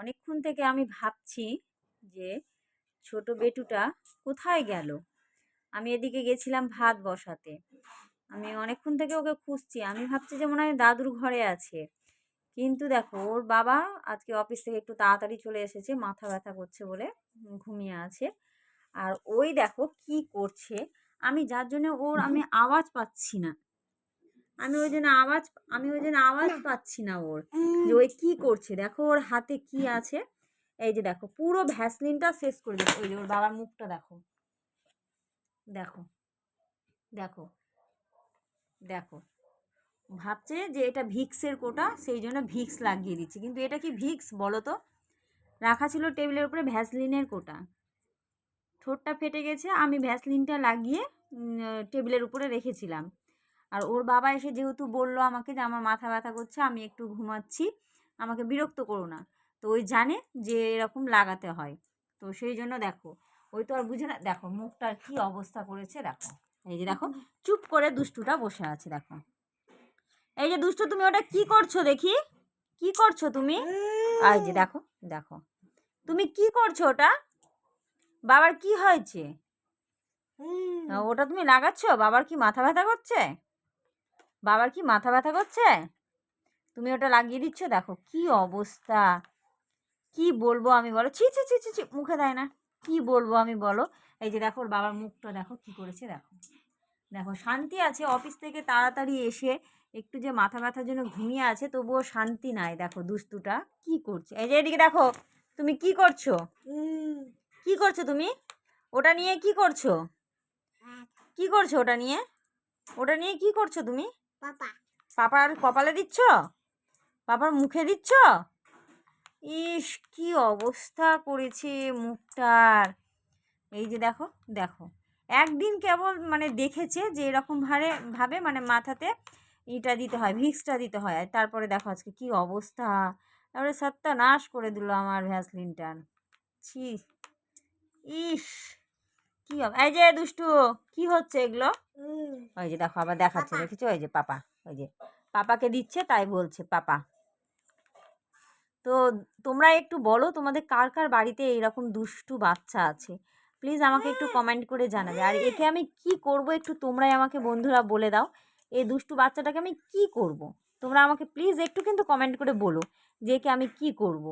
অনেকক্ষণ থেকে আমি ভাবছি যে ছোট বেটুটা কোথায় গেল। আমি এদিকে গেছিলাম ভাত বসাতে, আমি অনেকক্ষণ থেকে ওকে খুঁজছি। আমি ভাবছি যে মনে হয় দাদুর ঘরে আছে, কিন্তু দেখো ওর বাবা আজকে অফিস থেকে একটু তাড়াতাড়ি চলে এসেছে, মাথা ব্যথা করছে বলে ঘুমিয়ে আছে। আর ওই দেখো কি করছে, আমি যার জন্য আমি আওয়াজ পাচ্ছি না। আমি ওই জন্য আওয়াজ পাচ্ছি না ওর, যে ওই কি করছে। দেখো ওর হাতে কি আছে, এই যে দেখো পুরো ভ্যাসলিনটা শেষ করে দিচ্ছে। ওই যে ওর বাবার মুখটা দেখো, দেখো দেখো দেখো ভাবছে যে এটা ভিক্সের কোটা, সেই জন্য ভিক্স লাগিয়ে দিচ্ছে, কিন্তু এটা কি ভিক্স বলো তো? রাখা ছিল টেবিলের উপরে ভ্যাসলিনের কোটা, ঠোঁটটা ফেটে গেছে, আমি ভ্যাসলিনটা লাগিয়ে টেবিলের উপরে রেখেছিলাম। আর ওর বাবা এসে যেহেতু বললো আমাকে যে আমার মাথা ব্যথা করছে, আমি একটু ঘুমাচ্ছি, আমাকে বিরক্ত করো না, তো ওই জানে যে এরকম লাগাতে হয়, তো সেই জন্য দেখো ওই তো আর বুঝে না। দেখো মুখটার কি অবস্থা করেছে, দেখো এই যে দেখো চুপ করে দুষ্টুটা বসে আছে। দেখো এই যে দুষ্টু, তুমি ওটা কি করছো দেখি, কি করছো তুমি? এই যে দেখো দেখো তুমি কি করছো ওটা, বাবার কি হয়েছে? ওটা তুমি লাগাচ্ছ? বাবার কি মাথা ব্যথা করছে? বাবার কি মাথা ব্যথা করছে? তুমি ওটা লাগিয়ে দিচ্ছ? দেখো কি অবস্থা, কি বলবো আমি বলো। ছি ছি ছি ছি ছি, মুখে দেয় না, কি বলবো আমি বলো। এই যে দেখো ওর বাবার মুখটা দেখো কি করেছে, দেখো দেখো শান্তি আছে, অফিস থেকে তাড়াতাড়ি এসে একটু যে মাথা ব্যথার জন্য ঘুমিয়ে আছে, তবুও শান্তি নাই। দেখো দুষ্টুটা কি করছে, এই যে এদিকে দেখো, তুমি কি করছো, কি করছো তুমি? ওটা নিয়ে কি করছো, কি করছো ওটা নিয়ে, ওটা নিয়ে কি করছো তুমি? পাপার কপালে দিচ্ছ, পাপার মুখে দিচ্ছ? ইস কি অবস্থা করেছে মুখটার। এই যে দেখো দেখো একদিন কেবল মানে দেখেছে যে এরকম ভাবে মানে মাথাতে ইটা দিতে হয়, ভিক্সটা দিতে হয়, আর তারপরে দেখো আজকে কি অবস্থা। তারপরে সর্বনাশ করে দিল আমার ভ্যাসলিনটার। ছি, ইস কি হবে। এই যে দুষ্টু, কি হচ্ছে এগুলো? ওই যে দেখো আবার দেখাচ্ছে, দেখেছো? ওই যে পাপা, ওই যে পাপাকে দিচ্ছে, তাই বলছে পাপা। তো তোমরা একটু বলো তোমাদের কার কার বাড়িতে এইরকম দুষ্টু বাচ্চা আছে, প্লিজ আমাকে একটু কমেন্ট করে জানাবে। আর একে আমি কি করব একটু তোমরাই আমাকে বন্ধুরা বলে দাও, এই দুষ্টু বাচ্চাটাকে আমি কি করব। তোমরা আমাকে প্লিজ একটু কিন্তু কমেন্ট করে বলো যে একে আমি কি করব।